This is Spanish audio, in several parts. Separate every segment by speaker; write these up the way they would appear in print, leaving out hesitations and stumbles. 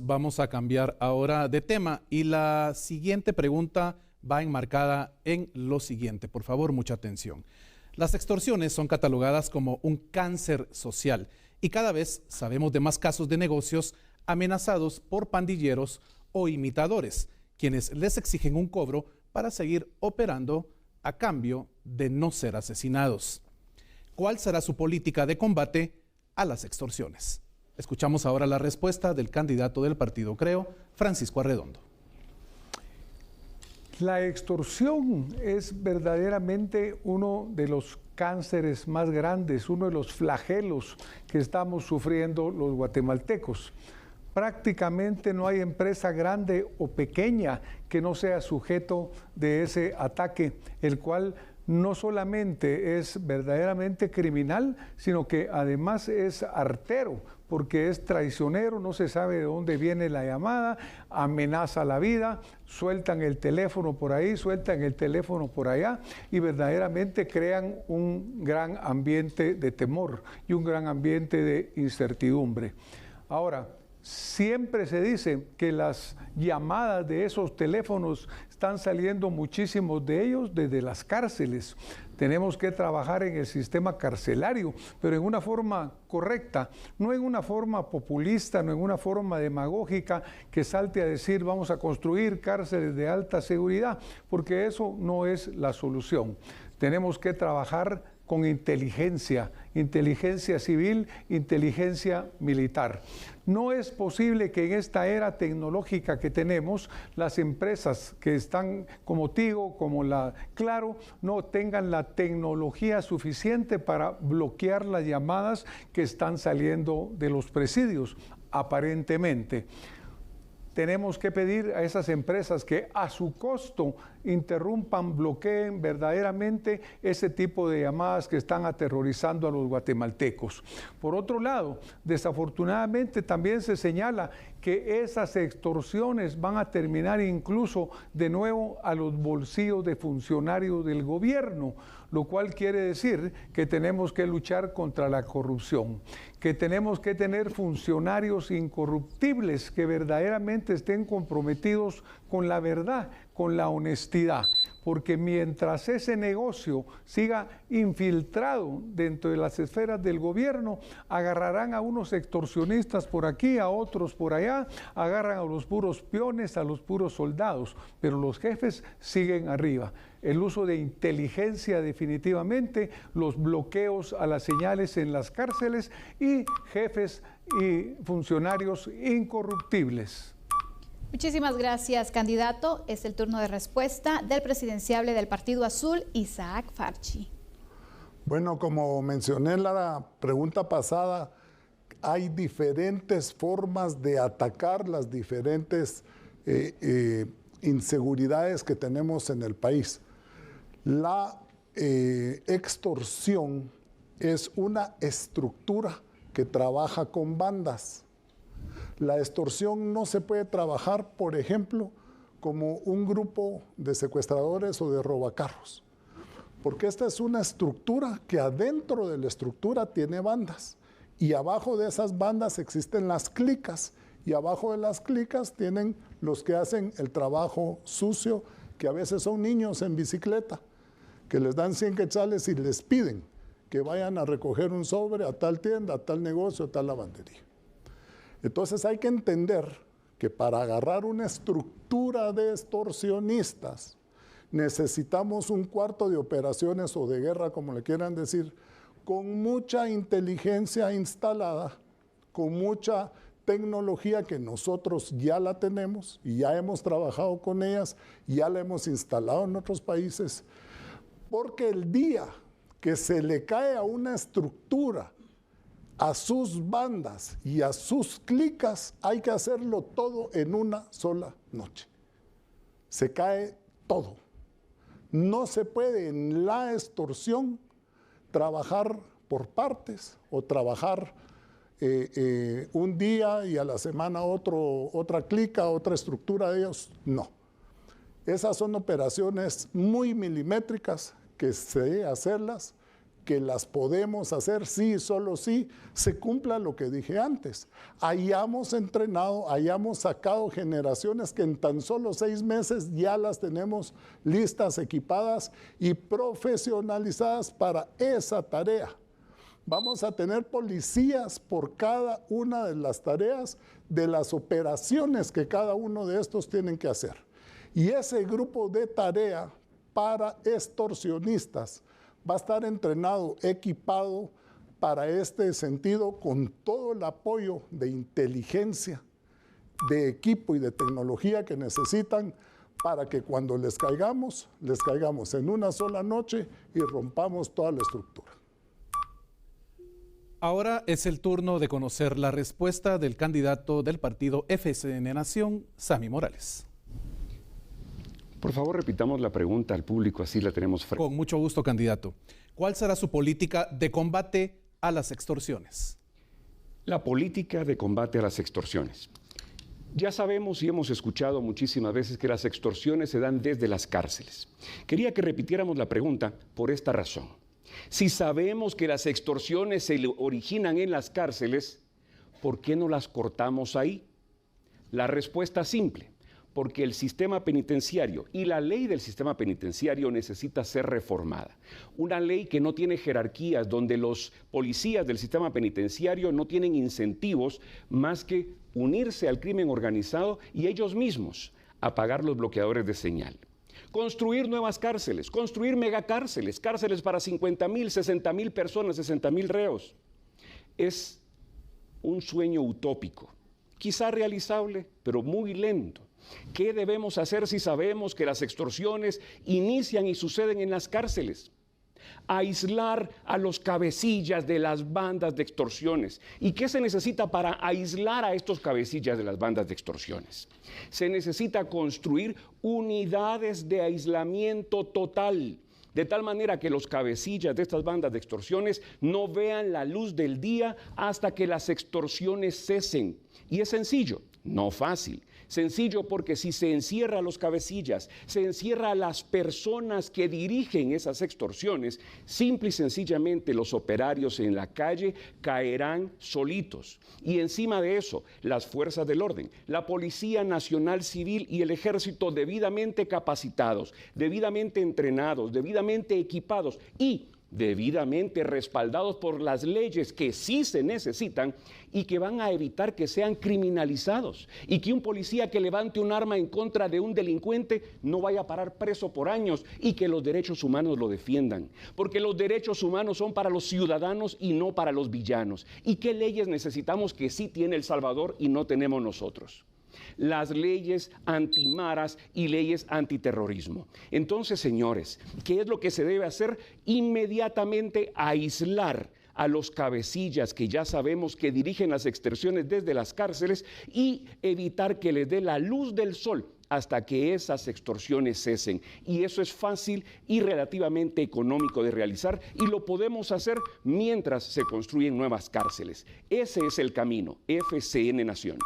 Speaker 1: Vamos a cambiar ahora de tema y la siguiente pregunta va enmarcada en lo siguiente. Por favor, mucha atención. Las extorsiones son catalogadas como un cáncer social y cada vez sabemos de más casos de negocios amenazados por pandilleros o imitadores, quienes les exigen un cobro para seguir operando a cambio de no ser asesinados. ¿Cuál será su política de combate a las extorsiones? Escuchamos ahora la respuesta del candidato del partido Creo, Francisco Arredondo.
Speaker 2: La extorsión es verdaderamente uno de los cánceres más grandes, uno de los flagelos que estamos sufriendo los guatemaltecos. Prácticamente no hay empresa grande o pequeña que no sea sujeto de ese ataque, el cual no solamente es verdaderamente criminal, sino que además es artero, porque es traicionero, no se sabe de dónde viene la llamada, amenaza la vida, sueltan el teléfono por ahí, sueltan el teléfono por allá y verdaderamente crean un gran ambiente de temor y un gran ambiente de incertidumbre. Ahora, siempre se dice que las llamadas de esos teléfonos están saliendo muchísimos de ellos desde las cárceles. Tenemos que trabajar en el sistema carcelario, pero en una forma correcta, no en una forma populista, no en una forma demagógica que salte a decir vamos a construir cárceles de alta seguridad, porque eso no es la solución. Tenemos que trabajar con inteligencia civil, inteligencia militar. No es posible que en esta era tecnológica que tenemos, las empresas que están como Tigo, como la Claro, no tengan la tecnología suficiente para bloquear las llamadas que están saliendo de los presidios, aparentemente. Tenemos que pedir a esas empresas que a su costo interrumpan, bloqueen verdaderamente ese tipo de llamadas que están aterrorizando a los guatemaltecos. Por otro lado, desafortunadamente también se señala que esas extorsiones van a terminar incluso de nuevo a los bolsillos de funcionarios del gobierno, lo cual quiere decir que tenemos que luchar contra la corrupción, que tenemos que tener funcionarios incorruptibles que verdaderamente estén comprometidos con la verdad, con la honestidad, porque mientras ese negocio siga infiltrado dentro de las esferas del gobierno, agarrarán a unos extorsionistas por aquí, a otros por allá, agarran a los puros peones, a los puros soldados, pero los jefes siguen arriba. El uso de inteligencia definitivamente, los bloqueos a las señales en las cárceles y jefes y funcionarios incorruptibles.
Speaker 3: Muchísimas gracias, candidato. Es el turno de respuesta del presidenciable del Partido Azul, Isaac Farchi.
Speaker 4: Bueno, como mencioné en la pregunta pasada, hay diferentes formas de atacar las diferentes inseguridades que tenemos en el país. La extorsión es una estructura que trabaja con bandas. La extorsión no se puede trabajar, por ejemplo, como un grupo de secuestradores o de robacarros, porque esta es una estructura que adentro de la estructura tiene bandas y abajo de esas bandas existen las clicas y abajo de las clicas tienen los que hacen el trabajo sucio, que a veces son niños en bicicleta, que les dan 100 quetzales y les piden que vayan a recoger un sobre a tal tienda, a tal negocio, a tal lavandería. Entonces hay que entender que para agarrar una estructura de extorsionistas necesitamos un cuarto de operaciones o de guerra, como le quieran decir, con mucha inteligencia instalada, con mucha tecnología que nosotros ya la tenemos y ya hemos trabajado con ellas, ya la hemos instalado en otros países, porque el día que se le cae a una estructura, a sus bandas y a sus clicas, hay que hacerlo todo en una sola noche. Se cae todo. No se puede en la extorsión trabajar por partes o trabajar un día y a la semana otra clica, otra estructura de ellos. No. Esas son operaciones muy milimétricas que sé hacerlas que las podemos hacer sí, solo sí se cumpla lo que dije antes. Hayamos entrenado, hayamos sacado generaciones que en tan solo 6 meses ya las tenemos listas, equipadas y profesionalizadas para esa tarea. Vamos a tener policías por cada una de las tareas de las operaciones que cada uno de estos tienen que hacer. Y ese grupo de tarea para extorsionistas va a estar entrenado, equipado para este sentido con todo el apoyo de inteligencia, de equipo y de tecnología que necesitan para que cuando les caigamos en una sola noche y rompamos toda la estructura.
Speaker 1: Ahora es el turno de conocer la respuesta del candidato del partido FCN Nación, Sammy Morales.
Speaker 5: Por favor, repitamos la pregunta al público, así la tenemos fresca.
Speaker 1: Con mucho gusto, candidato. ¿Cuál será su política de combate a las extorsiones?
Speaker 5: La política de combate a las extorsiones. Ya sabemos y hemos escuchado muchísimas veces que las extorsiones se dan desde las cárceles. Quería que repitiéramos la pregunta por esta razón. Si sabemos que las extorsiones se originan en las cárceles, ¿por qué no las cortamos ahí? La respuesta es simple. Porque el sistema penitenciario y la ley del sistema penitenciario necesita ser reformada. Una ley que no tiene jerarquías, donde los policías del sistema penitenciario no tienen incentivos más que unirse al crimen organizado y ellos mismos apagar los bloqueadores de señal. Construir nuevas cárceles, construir megacárceles, cárceles para 50,000, 60,000 personas, 60,000 reos. Es un sueño utópico, quizá realizable, pero muy lento. ¿Qué debemos hacer si sabemos que las extorsiones inician y suceden en las cárceles? Aislar a los cabecillas de las bandas de extorsiones. ¿Y qué se necesita para aislar a estos cabecillas de las bandas de extorsiones? Se necesita construir unidades de aislamiento total, de tal manera que los cabecillas de estas bandas de extorsiones no vean la luz del día hasta que las extorsiones cesen. Y es sencillo, no fácil. Sencillo porque si se encierra a los cabecillas, se encierra a las personas que dirigen esas extorsiones, simple y sencillamente los operarios en la calle caerán solitos. Y encima de eso, las fuerzas del orden, la Policía Nacional Civil y el Ejército debidamente capacitados, debidamente entrenados, debidamente equipados y debidamente respaldados por las leyes que sí se necesitan y que van a evitar que sean criminalizados y que un policía que levante un arma en contra de un delincuente no vaya a parar preso por años y que los derechos humanos lo defiendan, porque los derechos humanos son para los ciudadanos y no para los villanos. ¿Y qué leyes necesitamos que sí tiene El Salvador y no tenemos nosotros? Las leyes antimaras y leyes antiterrorismo. Entonces, señores, ¿qué es lo que se debe hacer? Inmediatamente aislar a los cabecillas que ya sabemos que dirigen las extorsiones desde las cárceles y evitar que les dé la luz del sol hasta que esas extorsiones cesen. Y eso es fácil y relativamente económico de realizar y lo podemos hacer mientras se construyen nuevas cárceles. Ese es el camino. FCN Nación.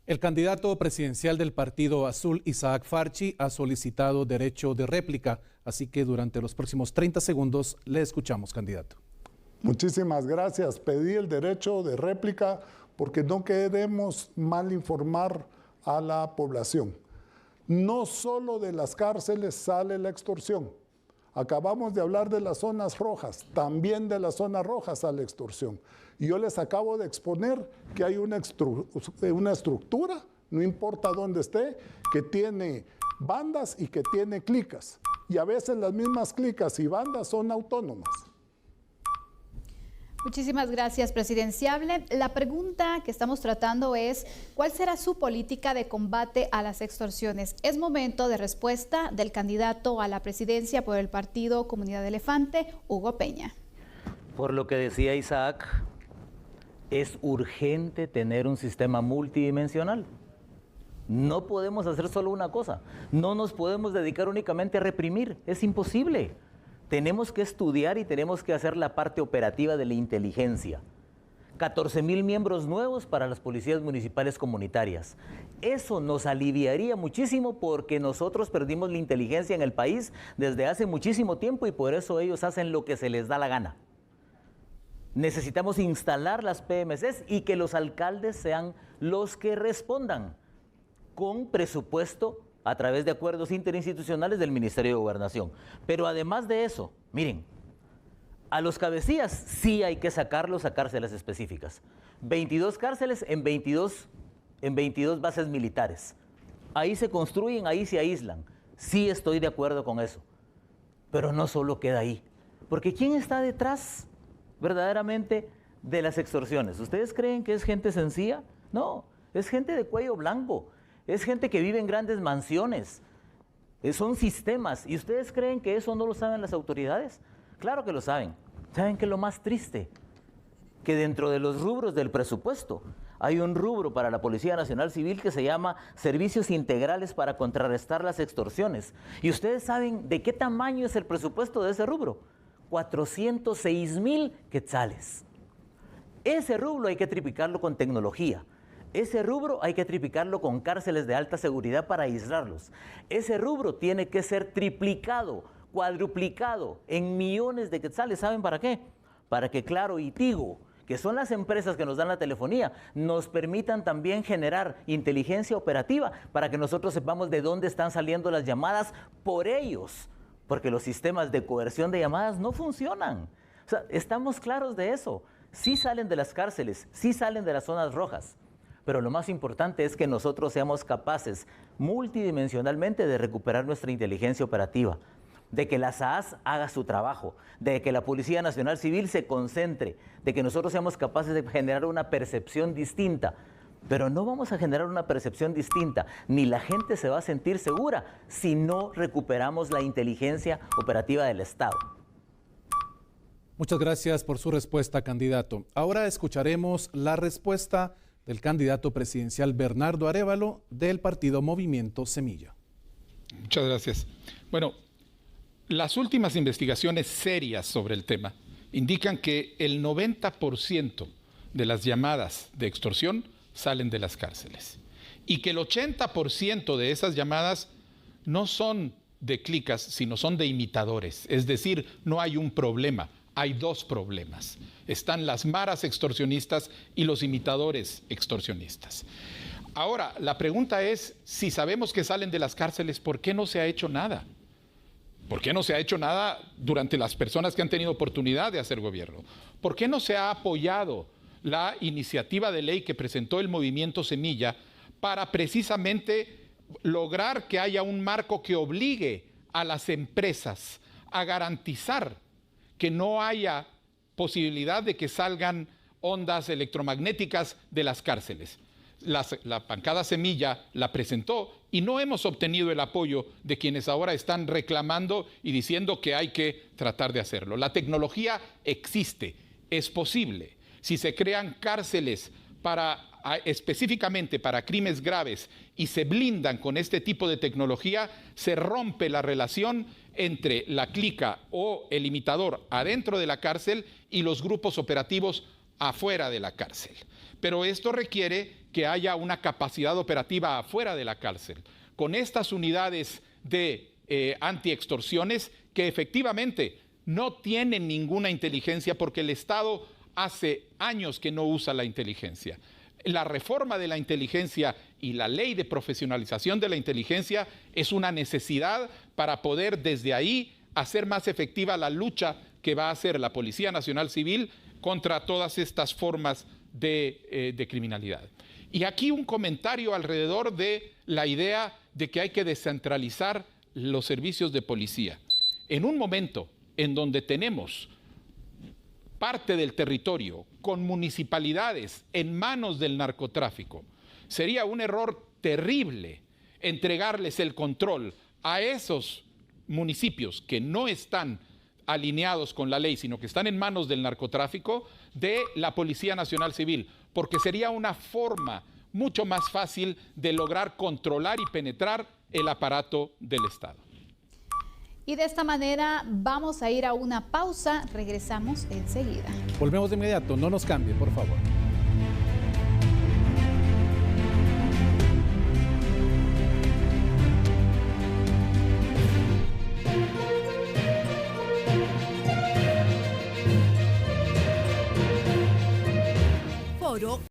Speaker 1: El candidato presidencial del Partido Azul, Isaac Farchi, ha solicitado derecho de réplica, así que durante los próximos 30 segundos le escuchamos, candidato.
Speaker 4: Muchísimas gracias. Pedí el derecho de réplica porque no queremos mal informar a la población. No solo de las cárceles sale la extorsión. Acabamos de hablar de las zonas rojas, también de las zonas rojas sale extorsión. Y yo les acabo de exponer que hay una estructura, no importa dónde esté, que tiene bandas y que tiene clicas. Y a veces las mismas clicas y bandas son autónomas.
Speaker 3: Muchísimas gracias, presidenciable. La pregunta que estamos tratando es, ¿cuál será su política de combate a las extorsiones? Es momento de respuesta del candidato a la presidencia por el partido Comunidad Elefante, Hugo Peña.
Speaker 6: Por lo que decía Isaac, es urgente tener un sistema multidimensional. No podemos hacer solo una cosa. No nos podemos dedicar únicamente a reprimir. Es imposible. Tenemos que estudiar y tenemos que hacer la parte operativa de la inteligencia. 14,000 miembros nuevos para las policías municipales comunitarias. Eso nos aliviaría muchísimo porque nosotros perdimos la inteligencia en el país desde hace muchísimo tiempo y por eso ellos hacen lo que se les da la gana. Necesitamos instalar las PMCs y que los alcaldes sean los que respondan con presupuesto a través de acuerdos interinstitucionales del Ministerio de Gobernación. Pero además de eso, miren, a los cabecillas sí hay que sacarlos a cárceles específicas. 22 cárceles en 22 bases militares. Ahí se construyen, ahí se aíslan. Sí estoy de acuerdo con eso. Pero no solo queda ahí. Porque ¿quién está detrás verdaderamente de las extorsiones? ¿Ustedes creen que es gente sencilla? No, es gente de cuello blanco. Es gente que vive en grandes mansiones. Son sistemas. ¿Y ustedes creen que eso no lo saben las autoridades? Claro que lo saben. ¿Saben qué es lo más triste? Que dentro de los rubros del presupuesto hay un rubro para la Policía Nacional Civil que se llama Servicios Integrales para contrarrestar las extorsiones. ¿Y ustedes saben de qué tamaño es el presupuesto de ese rubro? 406,000 quetzales. Ese rubro hay que triplicarlo con tecnología. Ese rubro hay que triplicarlo con cárceles de alta seguridad para aislarlos. Ese rubro tiene que ser triplicado, cuadruplicado en millones de quetzales. ¿Saben para qué? Para que Claro y Tigo, que son las empresas que nos dan la telefonía, nos permitan también generar inteligencia operativa para que nosotros sepamos de dónde están saliendo las llamadas por ellos, porque los sistemas de coerción de llamadas no funcionan. O sea, estamos claros de eso. Sí salen de las cárceles, sí salen de las zonas rojas, pero lo más importante es que nosotros seamos capaces multidimensionalmente de recuperar nuestra inteligencia operativa, de que la SAAS haga su trabajo, de que la Policía Nacional Civil se concentre, de que nosotros seamos capaces de generar una percepción distinta. Pero no vamos a generar una percepción distinta, ni la gente se va a sentir segura si no recuperamos la inteligencia operativa del Estado.
Speaker 1: Muchas gracias por su respuesta, candidato. Ahora escucharemos la respuesta del candidato presidencial Bernardo Arévalo del partido Movimiento Semilla.
Speaker 7: Muchas gracias. Bueno, las últimas investigaciones serias sobre el tema indican que el 90% de las llamadas de extorsión salen de las cárceles y que el 80% de esas llamadas no son de clicas, sino son de imitadores. Es decir, no hay un problema, hay dos problemas. Están las maras extorsionistas y los imitadores extorsionistas. Ahora, la pregunta es, si sabemos que salen de las cárceles, ¿por qué no se ha hecho nada? ¿Por qué no se ha hecho nada durante las personas que han tenido oportunidad de hacer gobierno? ¿Por qué no se ha apoyado la iniciativa de ley que presentó el Movimiento Semilla para precisamente lograr que haya un marco que obligue a las empresas a garantizar que no haya posibilidad de que salgan ondas electromagnéticas de las cárceles? La bancada Semilla la presentó y no hemos obtenido el apoyo de quienes ahora están reclamando y diciendo que hay que tratar de hacerlo. La tecnología existe, es posible. Si se crean cárceles específicamente para crímenes graves y se blindan con este tipo de tecnología, se rompe la relación entre la clica o el imitador adentro de la cárcel y los grupos operativos afuera de la cárcel. Pero esto requiere que haya una capacidad operativa afuera de la cárcel, con estas unidades de antiextorsiones que efectivamente no tienen ninguna inteligencia porque el Estado hace años que no usa la inteligencia. La reforma de la inteligencia y la ley de profesionalización de la inteligencia es una necesidad para poder desde ahí hacer más efectiva la lucha que va a hacer la Policía Nacional Civil contra todas estas formas de criminalidad. Y aquí un comentario alrededor de la idea de que hay que descentralizar los servicios de policía. En un momento en donde tenemos parte del territorio con municipalidades en manos del narcotráfico, sería un error terrible entregarles el control a esos municipios que no están alineados con la ley, sino que están en manos del narcotráfico, de la Policía Nacional Civil, porque sería una forma mucho más fácil de lograr controlar y penetrar el aparato del Estado.
Speaker 3: Y de esta manera vamos a ir a una pausa. Regresamos enseguida.
Speaker 1: Volvemos de inmediato, no nos cambie, por favor.